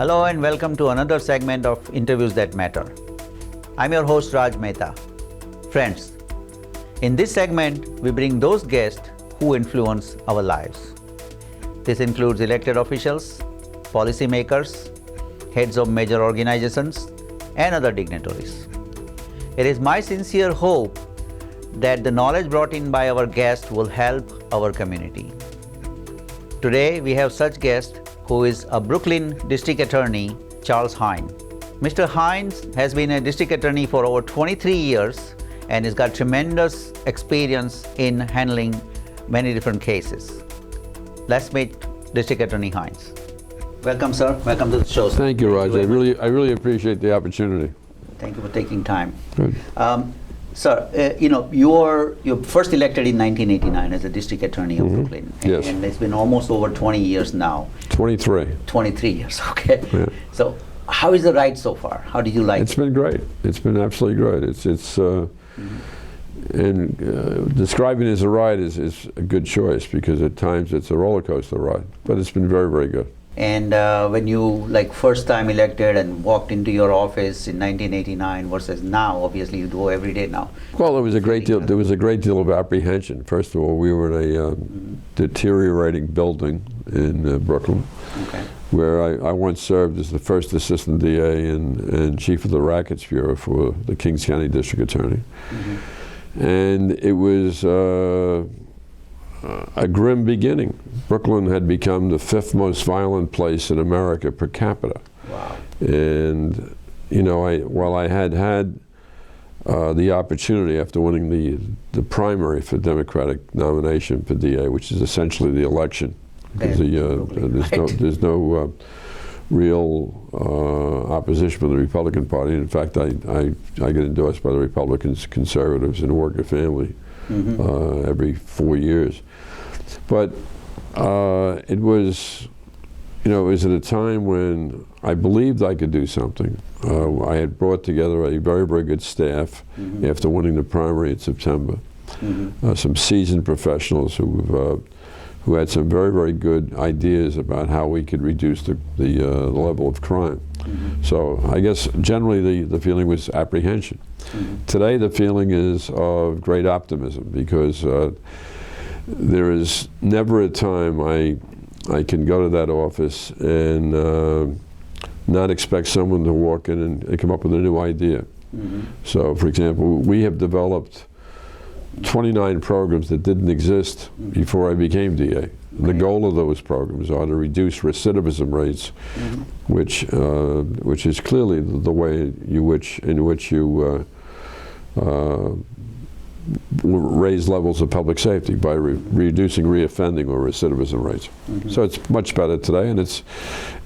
Hello and welcome to another segment of Interviews That Matter. I'm your host Mehta. Friends, in this segment we bring those guests who influence our lives. This includes elected officials, policymakers, heads of major organizations, and other dignitaries. It is my sincere hope that the knowledge brought in by our guests will help our community. Today we have such guest who is a Brooklyn District Attorney, Charles Hynes. Mr. Hynes has been a district attorney for over 23 years and has got tremendous experience in handling many different cases. Let's meet District Attorney Hynes. Welcome, sir. Welcome to the show. Sir. Thank you, Raj. I really appreciate the opportunity. Thank you for taking time. Good. Sir, you were first elected in 1989 as a district attorney of Brooklyn. Yes. And it's been almost over 20 years now. 23. 23 years, okay. Yeah. So how is the ride so far? How did you like it? It's been great. It's been absolutely great. And describing it as a ride is a good choice because at times it's a roller coaster ride, but it's been very, very good. And when you first time elected and walked into your office in 1989 versus now, obviously you go every day now. Well, there was a great deal. There was a great deal of apprehension. First of all, we were in a deteriorating building in Brooklyn, where I once served as the first assistant DA and chief of the Rackets Bureau for the Kings County District Attorney, and it was a grim beginning. Brooklyn had become the 5th most violent place in America per capita. Wow. And while I had the opportunity after winning the primary for Democratic nomination for DA, which is essentially the election, because there's no real opposition from the Republican Party. In fact, I get endorsed by the Republicans, conservatives, and worker family every 4 years. But it was at a time when I believed I could do something. I had brought together a very, very good staff after winning the primary in September. Some seasoned professionals who had some very, very good ideas about how we could reduce the level of crime. So I guess generally the feeling was apprehension. Today the feeling is of great optimism because there is never a time I can go to that office and not expect someone to walk in and come up with a new idea. So, for example, we have developed 29 programs that didn't exist before I became DA. And the goal of those programs are to reduce recidivism rates, which is clearly the way in which you raise levels of public safety by reducing reoffending or recidivism rates. So it's much better today, and it's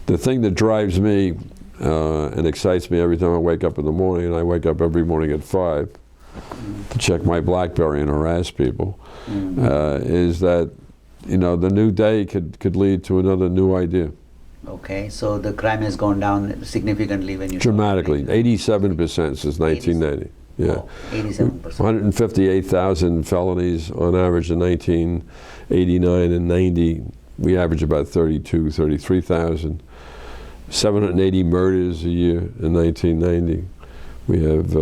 the thing that drives me and excites me every time I wake up in the morning, and I wake up every morning at 5 to check my BlackBerry and harass people, is that the new day could lead to another new idea. Okay, so the crime has gone down significantly when you... Dramatically, 87% since 1990. Yeah, oh, 87%. 158,000 felonies on average in 1989 and 90. We average about 33,000. 780 murders a year in 1990. We have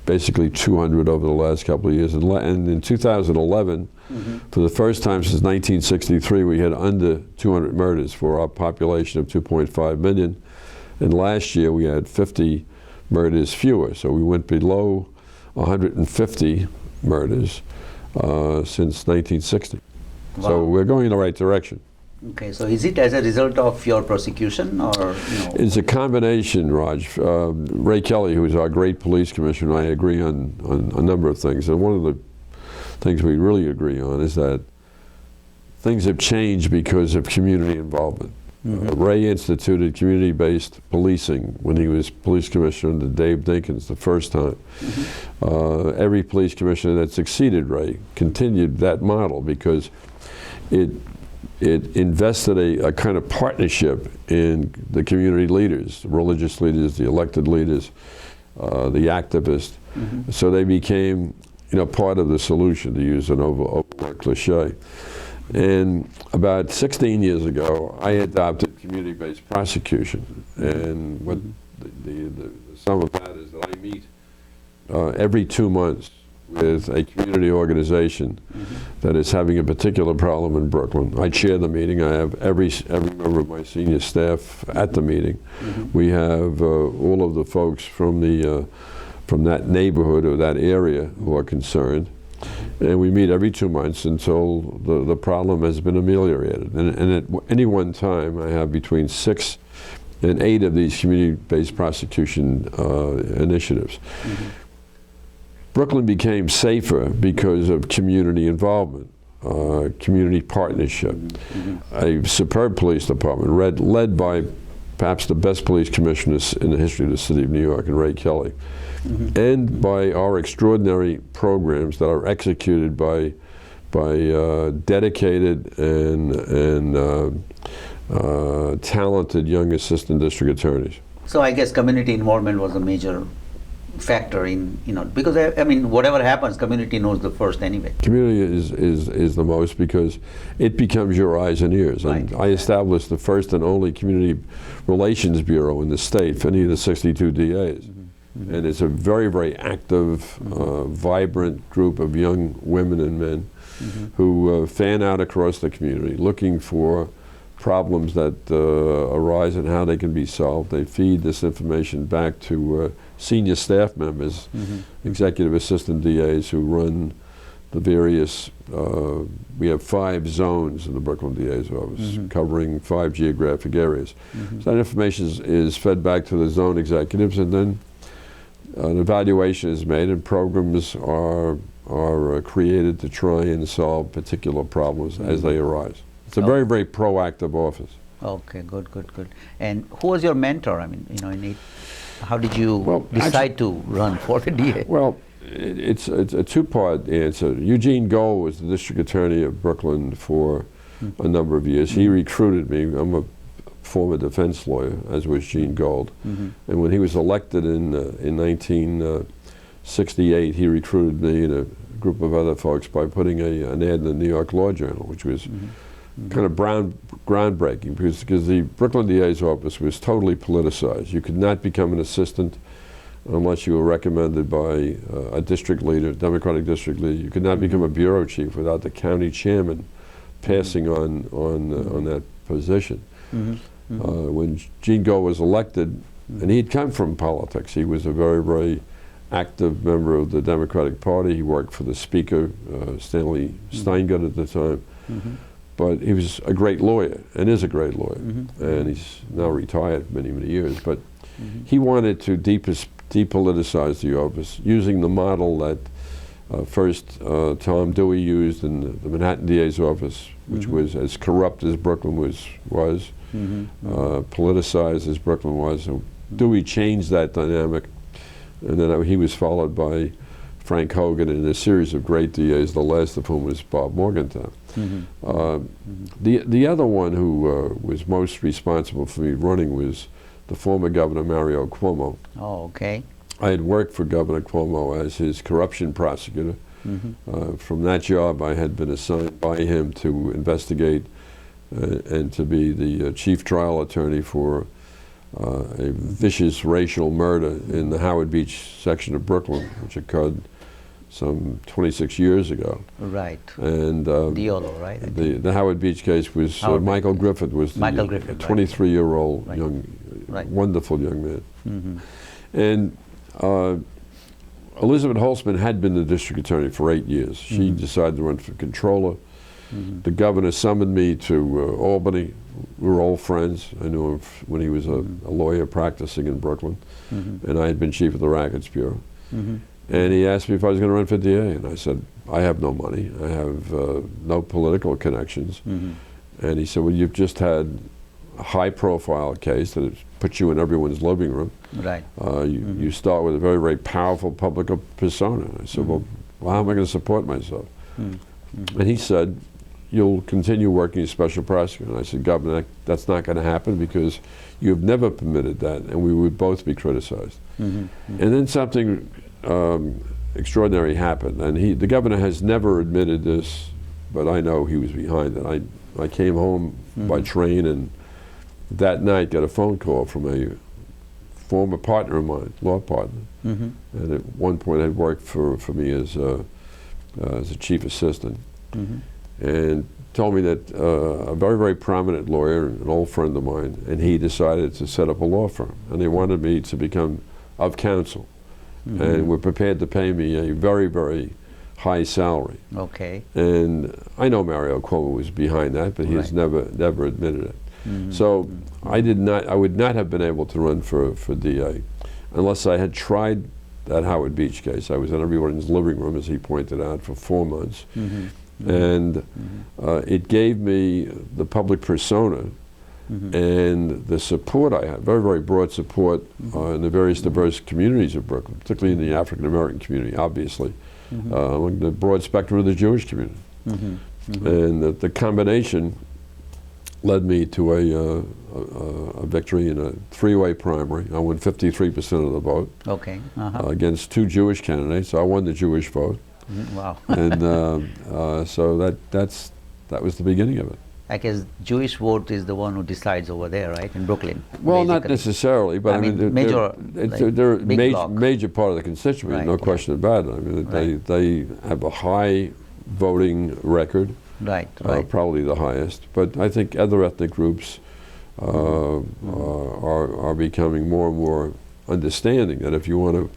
basically 200 over the last couple of years. And in 2011, for the first time since 1963, we had under 200 murders for our population of 2.5 million. And last year we had 50 murders fewer. So we went below 150 murders since 1960. Wow. So we're going in the right direction. Okay, so is it as a result of your prosecution or? It's a combination, Raj. Ray Kelly, who is our great police commissioner, and I agree on a number of things. And one of the things we really agree on is that things have changed because of community involvement. Ray instituted community-based policing when he was police commissioner under Dave Dinkins the first time. Every police commissioner that succeeded Ray continued that model because it invested a kind of partnership in the community leaders, the religious leaders, the elected leaders, the activists. So they became, part of the solution, to use an over cliche. And about 16 years ago, I adopted community-based prosecution. And what the sum of that is that I meet every 2 months with a community organization that is having a particular problem in Brooklyn. I chair the meeting. I have every member of my senior staff at the meeting. We have all of the folks from that neighborhood or that area who are concerned. And we meet every 2 months until the problem has been ameliorated. And at any one time, I have between 6 and 8 of these community-based prosecution initiatives. Brooklyn became safer because of community involvement, community partnership, a superb police department led by perhaps the best police commissioners in the history of the city of New York, and Ray Kelly, and by our extraordinary programs that are executed by dedicated and talented young assistant district attorneys. So I guess community involvement was a major factor in, because I mean, whatever happens, community knows the first anyway. Community is the most, because it becomes your eyes and ears. And I established the first and only community relations bureau in the state for any of the 62 DAs. And it's a very, very active, vibrant group of young women and men who fan out across the community looking for problems that arise and how they can be solved. They feed this information back to senior staff members, executive assistant DAs who run the various, we have 5 zones in the Brooklyn DA's office covering 5 geographic areas. So that information is fed back to the zone executives, and then an evaluation is made and programs are created to try and solve particular problems as they arise. It's a very, very proactive office. Okay, good. And who was your mentor? I mean, how did you decide to run for the DA? Well, it's a two-part answer. Eugene Gold was the district attorney of Brooklyn for a number of years. He recruited me. I'm a former defense lawyer, as was Gene Gold. And when he was elected in 1968, he recruited me and a group of other folks by putting an ad in the New York Law Journal, which was kind of groundbreaking, because the Brooklyn DA's office was totally politicized. You could not become an assistant unless you were recommended by a district leader, Democratic district leader. You could not become a bureau chief without the county chairman passing on that position. When Gene Gold was elected, and he'd come from politics, he was a very, very active member of the Democratic Party. He worked for the Speaker, Stanley Steingut at the time. But he was a great lawyer, and is a great lawyer. And he's now retired many, many years. But he wanted to depoliticize the office using the model that first Tom Dewey used in the Manhattan DA's office, which was as corrupt as Brooklyn was, politicized as Brooklyn was. So Dewey changed that dynamic, and then he was followed by Frank Hogan and a series of great DAs, the last of whom was Bob Morgenthau. The other one who was most responsible for me running was the former Governor Mario Cuomo. Oh, okay. I had worked for Governor Cuomo as his corruption prosecutor. From that job, I had been assigned by him to investigate and to be the chief trial attorney for a vicious racial murder in the Howard Beach section of Brooklyn, which occurred some 26 years ago. Right. And Diolo, right? The Howard Beach case was Michael Griffith was the 23-year-old wonderful young man. And Elizabeth Holtzman had been the district attorney for 8 years. She decided to run for controller. The governor summoned me to Albany. We were old friends. I knew him when he was a lawyer practicing in Brooklyn, and I had been chief of the Rackets Bureau. And he asked me if I was going to run for DA, and I said, I have no money. I have no political connections. And he said, well, you've just had a high-profile case that has put you in everyone's living room. Right. You start with a very, very powerful public persona. I said, well, how am I going to support myself? And he said, you'll continue working as special prosecutor. And I said, Governor, that's not going to happen because you have never permitted that, and we would both be criticized. And then something extraordinary happened, and the governor has never admitted this but I know he was behind it. I came home by train, and that night got a phone call from a former partner of mine, law partner, and at one point had worked for me as a chief assistant, and told me that a very, very prominent lawyer, an old friend of mine, and he decided to set up a law firm, and they wanted me to become of counsel, and were prepared to pay me a very, very high salary. Okay. And I know Mario Cuomo was behind that, but he's never admitted it. So I would not have been able to run for DA unless I had tried that Howard Beach case. I was in everyone's living room, as he pointed out, for 4 months. And it gave me the public persona and the support I had, very, very broad support in the various diverse communities of Brooklyn, particularly in the African American community, obviously, among the broad spectrum of the Jewish community. And the combination led me to a victory in a 3-way primary. I won 53% of the vote against 2 Jewish candidates. I won the Jewish vote. Wow. And so that was the beginning of it. I guess Jewish vote is the one who decides over there, right, in Brooklyn? Well, basically. not necessarily, but I mean they're a major part of the constituency, no question about it. I mean, they have a high voting record, probably the highest. But I think other ethnic groups are becoming more and more understanding that if you want to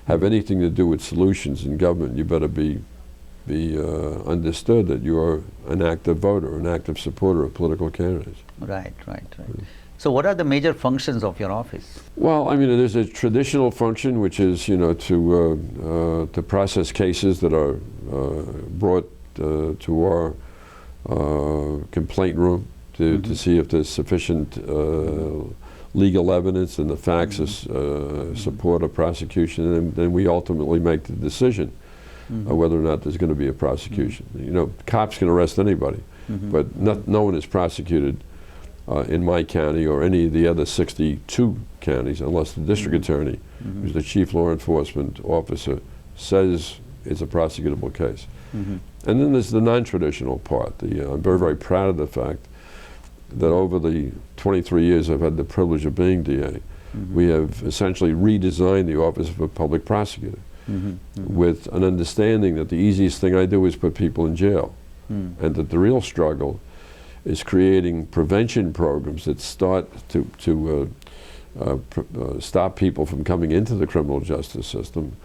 have anything to do with solutions in government, you better be understood that you are an active voter, an active supporter of political candidates. Right. So what are the major functions of your office? Well, I mean, there's a traditional function, which is, to process cases that are brought to our complaint room to see if there's sufficient legal evidence and the facts support a prosecution, and then we ultimately make the decision whether or not there's going to be a prosecution. Cops can arrest anybody, but no one is prosecuted in my county or any of the other 62 counties unless the district attorney, who's the chief law enforcement officer, says it's a prosecutable case. And then there's the non-traditional part. I'm very, very proud of the fact that over the 23 years I've had the privilege of being DA, we have essentially redesigned the Office of a Public Prosecutor with an understanding that the easiest thing I do is put people in jail, and that the real struggle is creating prevention programs that start to stop people from coming into the criminal justice system,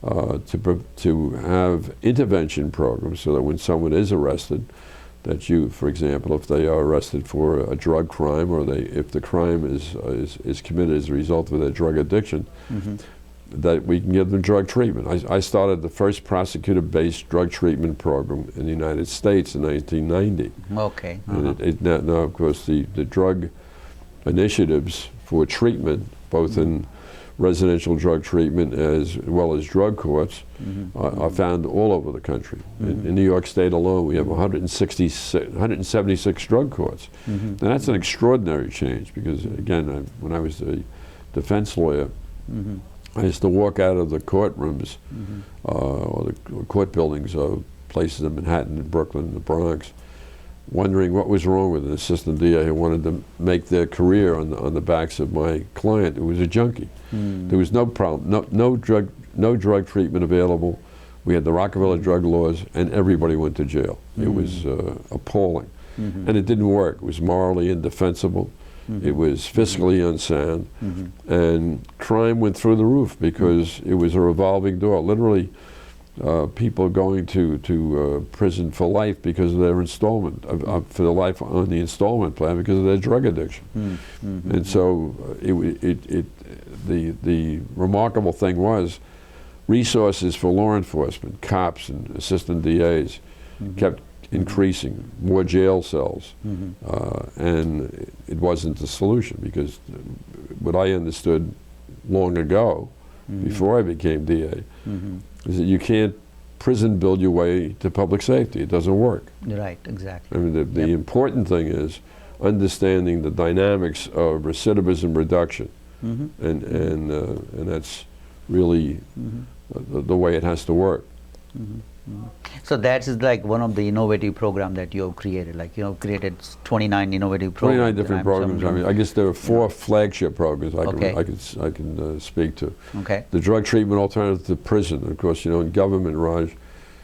to have intervention programs so that when someone is arrested, that for example, if they are arrested for a drug crime, or if the crime is committed as a result of their drug addiction, that we can give them drug treatment. I started the first prosecutor-based drug treatment program in the United States in 1990. Okay. And now, of course, the drug initiatives for treatment, both in residential drug treatment as well as drug courts, are found all over the country. In New York State alone, we have 176 drug courts. And that's an extraordinary change because, again, when I was a defense lawyer, I used to walk out of the courtrooms or the court buildings of places in Manhattan, in Brooklyn, the Bronx, wondering what was wrong with an assistant DA who wanted to make their career on the backs of my client who was a junkie. There was no problem, no drug treatment available. We had the Rockefeller drug laws, and everybody went to jail. It was appalling. And it didn't work. It was morally indefensible. It was fiscally unsound, and crime went through the roof because it was a revolving door. Literally, people going to prison for life because of their installment, for their life on the installment plan because of their drug addiction. And so the remarkable thing was resources for law enforcement, cops and assistant DAs kept increasing, more jail cells, and it wasn't the solution because what I understood long ago, before I became DA, is that you can't prison build your way to public safety. It doesn't work. Right, exactly. I mean, the important thing is understanding the dynamics of recidivism reduction, and that's really the way it has to work. So that is like one of the innovative program that you have created, like you have created 29 innovative programs. 29 different programs. I mean, I guess there are 4 flagship programs I can speak to. Okay. The drug treatment alternative to prison. Of course, you know, in government, Raj,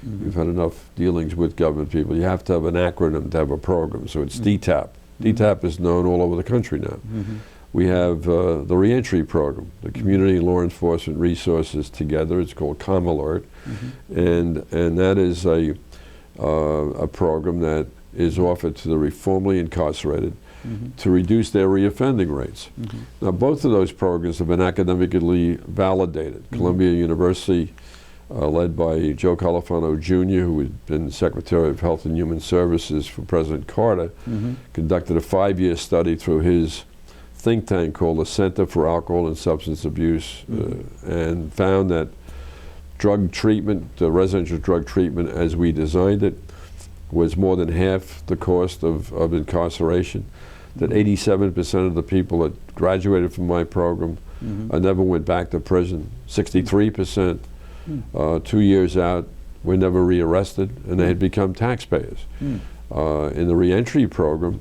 you've had enough dealings with government people. You have to have an acronym to have a program. So it's DTAP. DTAP is known all over the country now. We have the reentry program, the Community Law Enforcement Resources Together. It's called ComAlert, and that is a program that is offered to the formerly incarcerated to reduce their reoffending rates. Now, both of those programs have been academically validated. Columbia University, led by Joe Califano Jr., who had been Secretary of Health and Human Services for President Carter, conducted a 5-year study through his think tank called the Center for Alcohol and Substance Abuse, and found that drug treatment, residential drug treatment as we designed it, was more than half the cost of incarceration, that 87% of the people that graduated from my program never went back to prison, 63% 2 years out were never rearrested, and they had become taxpayers. In the reentry program,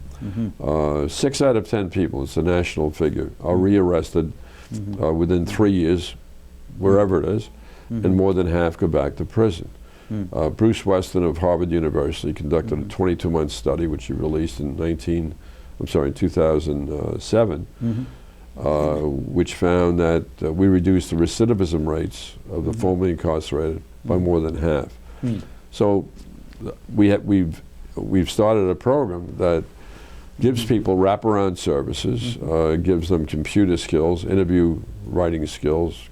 6 out of 10 people, it's a national figure, are rearrested within 3 years, wherever it is, and more than half go back to prison. Bruce Weston of Harvard University conducted a 22-month study, which he released in 2007, which found that we reduced the recidivism rates of the formerly incarcerated by more than half. So we've started a program that gives people wraparound services, gives them computer skills, interview writing skills,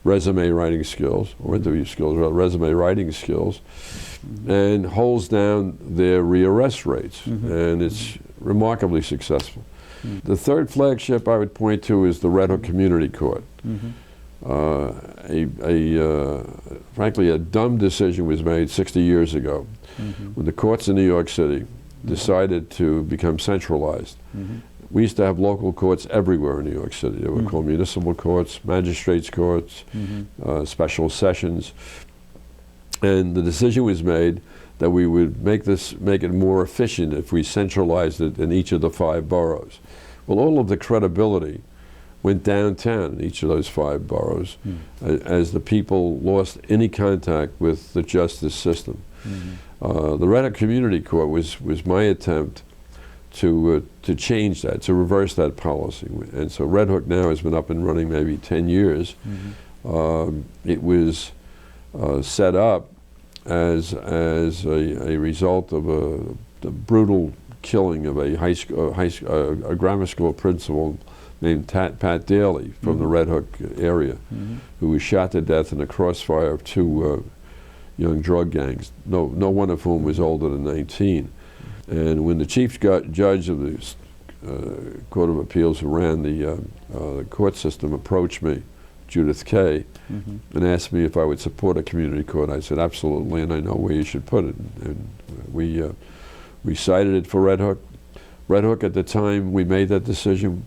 resume writing skills, or interview skills, or resume writing skills, and holds down their rearrest rates, and it's remarkably successful. The third flagship I would point to is the Red Hook Community Court. Frankly, a dumb decision was made 60 years ago when the courts in New York City decided to become centralized. We used to have local courts everywhere in New York City. They were called municipal courts, magistrates' courts, special sessions. And the decision was made that we would make it more efficient if we centralized it in each of the 5 boroughs. Well, all of the credibility went downtown in each of those 5 boroughs as the people lost any contact with the justice system. The Red Hook Community Court was my attempt to change that, to reverse that policy. And so Red Hook now has been up and running maybe 10 years. It was set up as a result of the brutal killing of a grammar school principal named Pat Daly from the Red Hook area, who was shot to death in a crossfire of 2 young drug gangs, no one of whom was older than 19. And when the chief judge of the Court of Appeals who ran the court system approached me, Judith Kay, and asked me if I would support a community court, I said absolutely, and I know where you should put it. And we cited it for Red Hook. Red Hook, at the time we made that decision,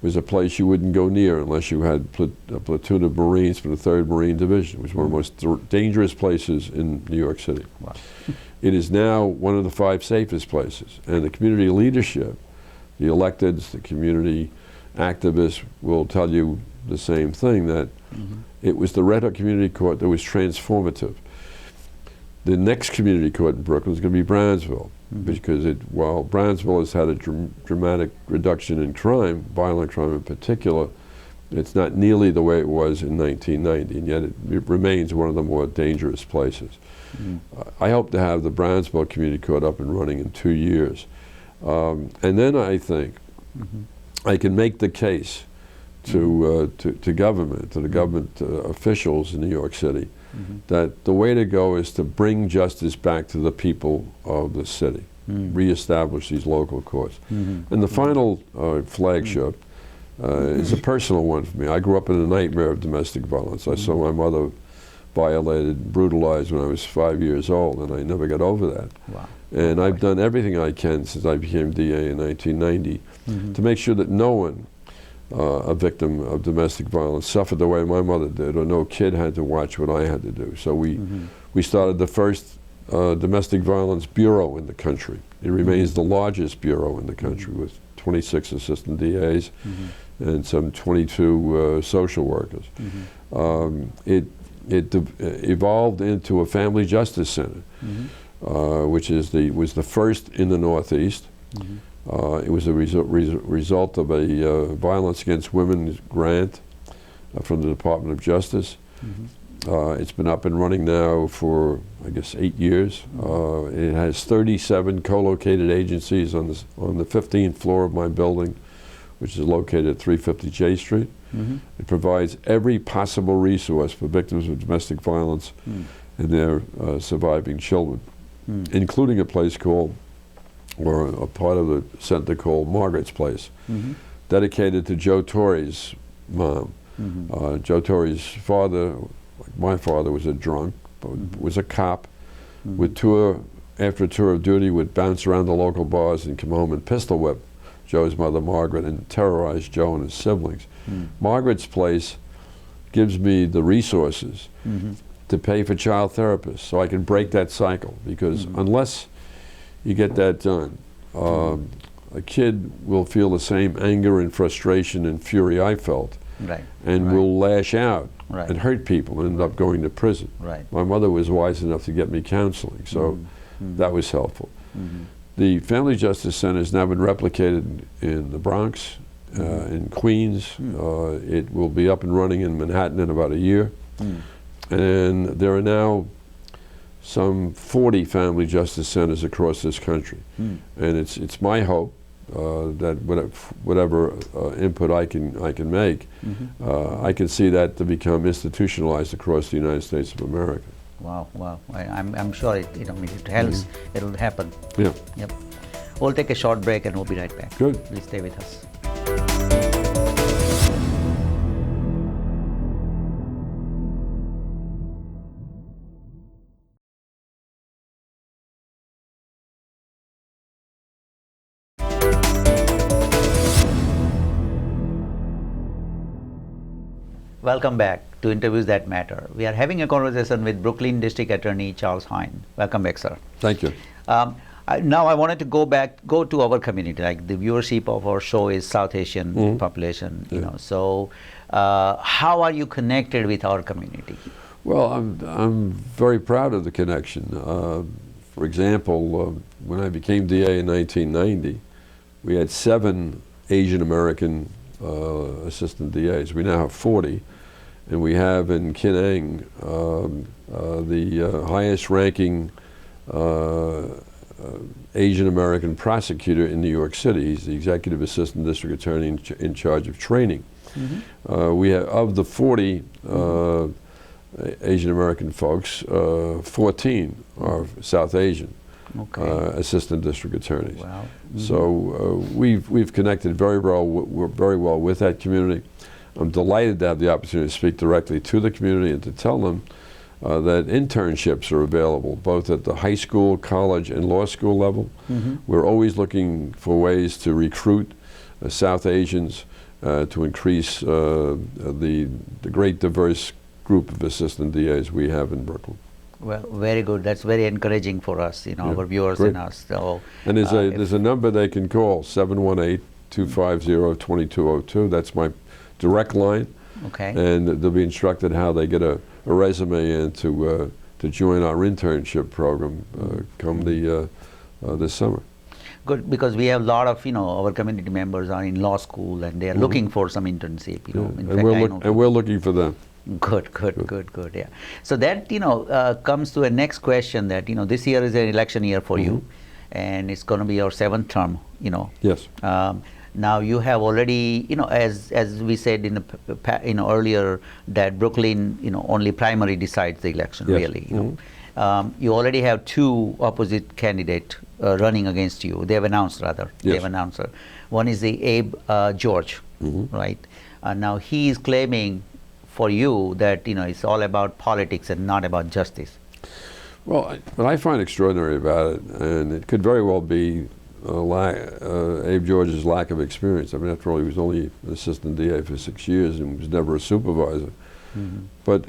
was a place you wouldn't go near unless you had a platoon of Marines from the 3rd Marine Division. It was one of the most dangerous places in New York City. Wow. It is now one of the 5 safest places. And the community leadership, the electeds, the community activists will tell you the same thing, that it was the Red Hook Community Court that was transformative. The next community court in Brooklyn is going to be Brownsville, because while Brownsville has had a dramatic reduction in crime, violent crime in particular, it's not nearly the way it was in 1990, and yet it remains one of the more dangerous places. I hope to have the Brownsville Community Court up and running in 2 years. And then I think I can make the case to government, to the government officials in New York City, that the way to go is to bring justice back to the people of the city, reestablish these local courts. And the final flagship is a personal one for me. I grew up in a nightmare of domestic violence. I saw my mother violated, brutalized when I was 5 years old, and I never got over that. Wow. And I've done everything I can since I became DA in 1990 to make sure that no one a victim of domestic violence suffered the way my mother did, or no kid had to watch what I had to do. So we started the first domestic violence bureau in the country. It remains the largest bureau in the country with 26 assistant DAs and some 22 social workers. It evolved into a family justice center, which was the first in the Northeast. It was a result of a violence against women grant from the Department of Justice. It's been up and running now for, I guess, 8 years. It has 37 co-located agencies on the 15th floor of my building, which is located at 350 J Street. It provides every possible resource for victims of domestic violence and their surviving children, including a place called, or a part of the center called Margaret's Place, dedicated to Joe Torre's mom. Joe Torre's father, like my father, was a drunk, but was a cop, after a tour of duty, would bounce around the local bars and come home and pistol whip Joe's mother, Margaret, and terrorize Joe and his siblings. Margaret's Place gives me the resources to pay for child therapists so I can break that cycle, because unless you get that done, a kid will feel the same anger and frustration and fury I felt, and will lash out and hurt people and end up going to prison. My mother was wise enough to get me counseling, so that was helpful. The Family Justice Center has now been replicated in the Bronx, in Queens. It will be up and running in Manhattan in about a year. And there are now some 40 family justice centers across this country. And it's my hope that whatever input I can make, I can see that to become institutionalized across the United States of America. Wow, wow! I'm sure it helps. It'll happen. Yeah. Yep. We'll take a short break and we'll be right back. Good. Please stay with us. Welcome back to Interviews That Matter. We are having a conversation with Brooklyn District Attorney Charles Hynes. Welcome back, sir. Thank you. Now I wanted to go to our community. Like, the viewership of our show is South Asian population. So how are you connected with our community? Well, I'm very proud of the connection. For example, when I became DA in 1990, we had 7 Asian American assistant DAs. We now have 40, and we have in Kinang the highest ranking Asian American prosecutor in New York City. He's the executive assistant district attorney in charge of training. We have, of the 40 Asian American folks, 14 are South Asian. Assistant district attorneys. Wow. So we've connected very well with that community. I'm delighted to have the opportunity to speak directly to the community and to tell them that internships are available both at the high school, college, and law school level. We're always looking for ways to recruit South Asians to increase the great diverse group of assistant DAs we have in Brooklyn. Well, very good. That's very encouraging for us, our viewers and us. So, and there's a number they can call, 718-250-2202. That's my direct line. And they'll be instructed how they get a resume in to join our internship program come this summer. Good, because we have a lot of our community members are in law school and they are looking for some internship. And we're looking for them. Good. Yeah. So that comes to a next question. That this year is an election year for you, and it's going to be your 7th term. Yes. Now you have already, as we said in the earlier, that Brooklyn, only primary decides the election. Yes. Really. You already have 2 opposite candidates running against you. They have announced, rather. Yes. They have announced. One is the Abe George, right? Now he is claiming for you that it's all about politics and not about justice. Well, what I find extraordinary about it, and it could very well be Abe George's lack of experience. I mean, after all, he was only an assistant DA for 6 years and was never a supervisor. But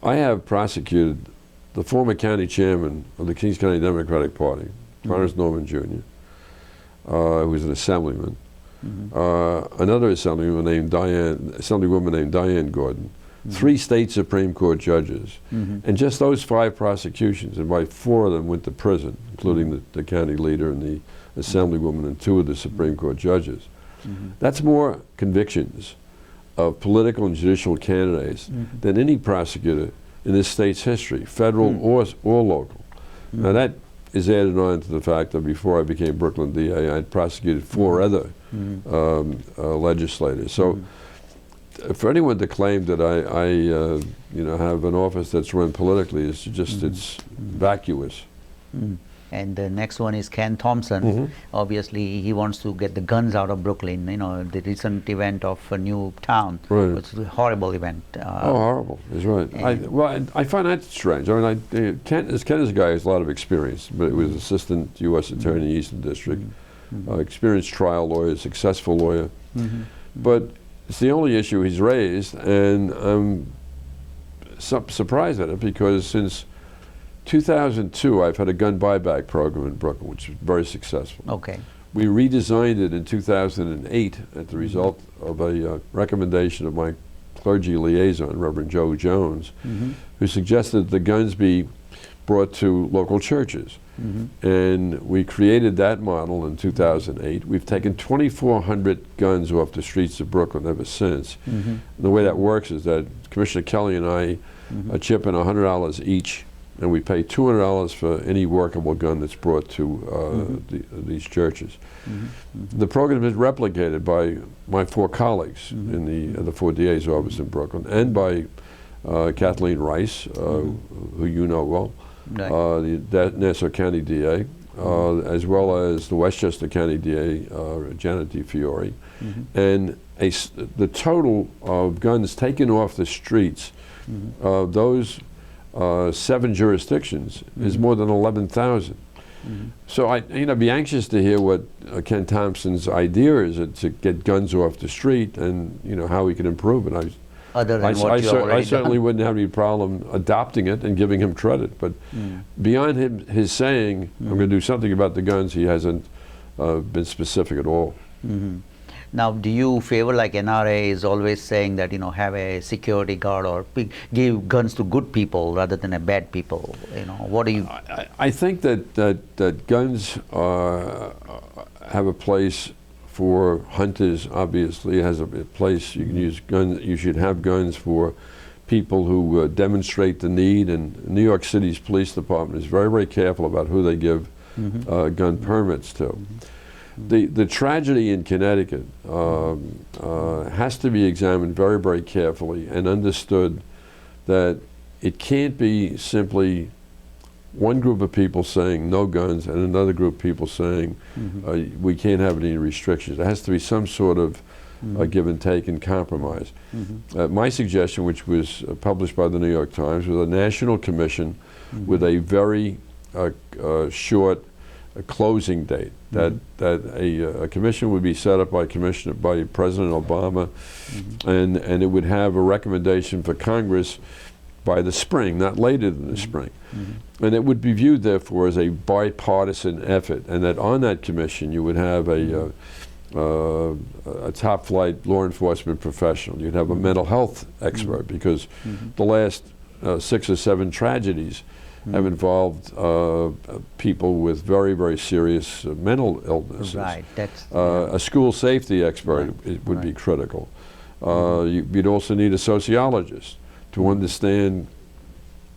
I have prosecuted the former county chairman of the Kings County Democratic Party, Clarence Norman Jr., who was an assemblyman, another assemblywoman named Diane Gordon, 3 state Supreme Court judges, and just those 5 prosecutions, and by 4 of them went to prison, including the county leader and the assemblywoman and 2 of the Supreme Court judges. That's more convictions of political and judicial candidates than any prosecutor in this state's history, federal or local. Now that is added on to the fact that before I became Brooklyn DA, I'd prosecuted 4 other legislators. So for anyone to claim that I you know, have an office that's run politically, it's just it's vacuous. And the next one is Ken Thompson. Obviously, he wants to get the guns out of Brooklyn. You know, the recent event of a new town. Right. It's a horrible event. Oh, horrible! Is right. I find that strange. I mean, Ken is a guy who has a lot of experience, but he was assistant U.S. Attorney, Eastern District, experienced trial lawyer, successful lawyer. But it's the only issue he's raised, and I'm surprised at it because since 2002, I've had a gun buyback program in Brooklyn, which was very successful. Okay. We redesigned it in 2008 at the result of a recommendation of my clergy liaison, Reverend Joe Jones, who suggested the guns be brought to local churches. And we created that model in 2008. We've taken 2,400 guns off the streets of Brooklyn ever since. And the way that works is that Commissioner Kelly and I chip in $100 each, and we pay $200 for any workable gun that's brought to these churches. The program is replicated by my 4 colleagues in the 4 DA's office in Brooklyn, and by Kathleen Rice, who you know well, the Nassau County DA, as well as the Westchester County DA, Janet DeFiore. And the total of guns taken off the streets of those 7 jurisdictions is more than 11,000. So I'd be anxious to hear what Ken Thompson's idea is to get guns off the street, and how we can improve it. Other than what you already I certainly wouldn't have any problem adopting it and giving him credit, but beyond his saying I'm going to do something about the guns, he hasn't been specific at all. Now, do you favor, like NRA is always saying that, have a security guard or give guns to good people rather than a bad people? What do you? I think that guns have a place for hunters. Obviously, it has a place. You can use guns. You should have guns for people who demonstrate the need. And New York City's police department is very, very careful about who they give gun permits to. The tragedy in Connecticut has to be examined very, very carefully and understood that it can't be simply one group of people saying no guns and another group of people saying we can't have any restrictions. There has to be some sort of give and take and compromise. My suggestion, which was published by the New York Times, was a national commission with a very short closing date. That a commission would be set up by President Obama, and it would have a recommendation for Congress by the spring, not later than the spring. And it would be viewed, therefore, as a bipartisan effort, and that on that commission you would have a top-flight law enforcement professional. You'd have a mental health expert, because the last 6 or 7 tragedies have involved people with very, very serious mental illnesses. Right. That's a school safety expert would be critical. You'd also need a sociologist to understand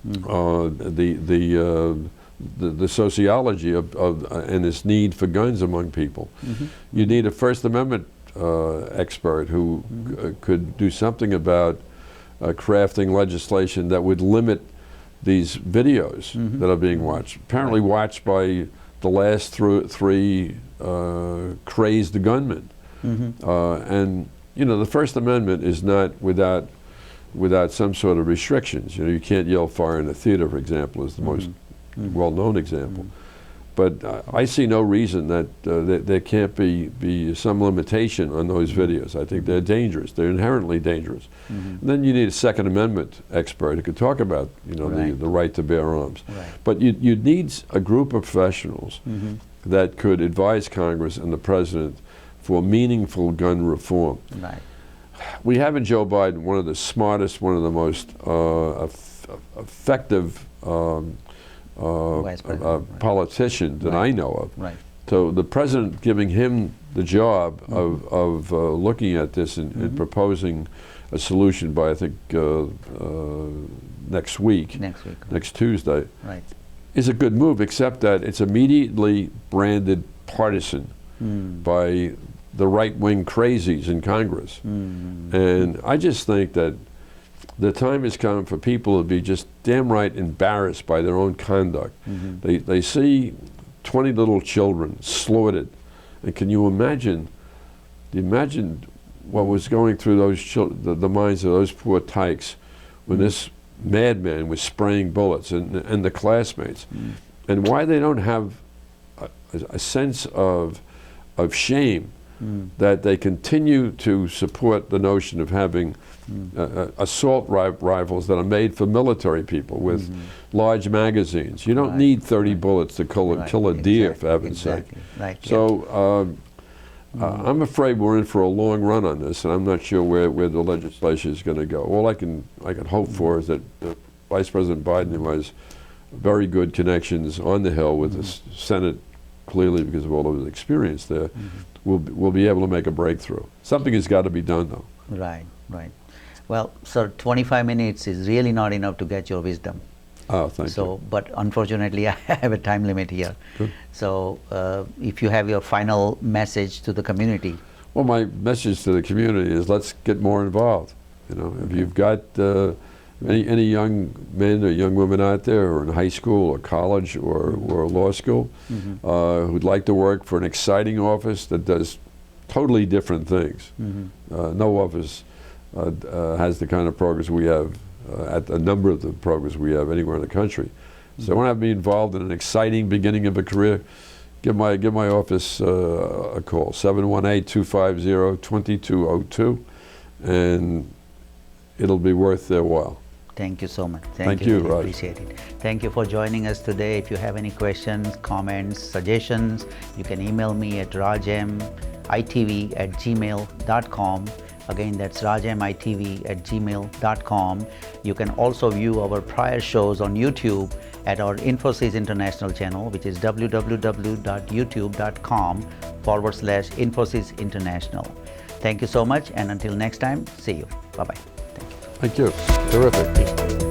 the sociology of and this need for guns among people. You need a First Amendment expert who could do something about crafting legislation that would limit these videos that are being watched, apparently watched by the last 3 crazed gunmen. And the First Amendment is not without some sort of restrictions. You can't yell fire in a theater, for example, is the most well-known example. But I see no reason that there can't be some limitation on those videos. I think they're dangerous. They're inherently dangerous. And then you need a Second Amendment expert who could talk about, you know, the right to bear arms. But you need a group of professionals that could advise Congress and the President for meaningful gun reform. We have in Joe Biden one of the smartest, one of the most effective politician that I know of. So the President giving him the job of looking at this and proposing a solution by, I think, next week, next Tuesday, is a good move, except that it's immediately branded partisan by the right-wing crazies in Congress. And I just think that the time has come for people to be just damn right embarrassed by their own conduct. They see 20 little children slaughtered, and can you imagine what was going through the minds of those poor tykes when this madman was spraying bullets, and the classmates, and why they don't have a sense of shame that they continue to support the notion of having assault rifles that are made for military people with large magazines. You don't need 30 bullets to kill a deer, for heaven's sake. So I'm afraid we're in for a long run on this, and I'm not sure where the legislation is going to go. All I can hope for is that Vice President Biden, who has very good connections on the Hill with the Senate, clearly because of all of his experience there, will be able to make a breakthrough. Something has got to be done, though. Right. Well, sir, 25 minutes is really not enough to get your wisdom. Oh, thank you. But unfortunately, I have a time limit here. Good. So if you have your final message to the community. Well, my message to the community is let's get more involved. You know, if you've got any young men or young women out there, or in high school or college or law school, who'd like to work for an exciting office that does totally different things. No office has the kind of programs we have, at a number of the programs we have anywhere in the country. So when I be involved in an exciting beginning of a career, give my office a call, 718-250-2202, and it'll be worth their while. Thank you so much. Thank you, really Raj. Appreciate it. Thank you for joining us today. If you have any questions, comments, suggestions, you can email me at rajmitv@gmail.com. Again, that's rajmitv@gmail.com. You can also view our prior shows on YouTube at our Infosys International channel, which is www.youtube.com/Infosys International. Thank you so much, and until next time, see you. Bye-bye. Thank you. Terrific. Appreciate it.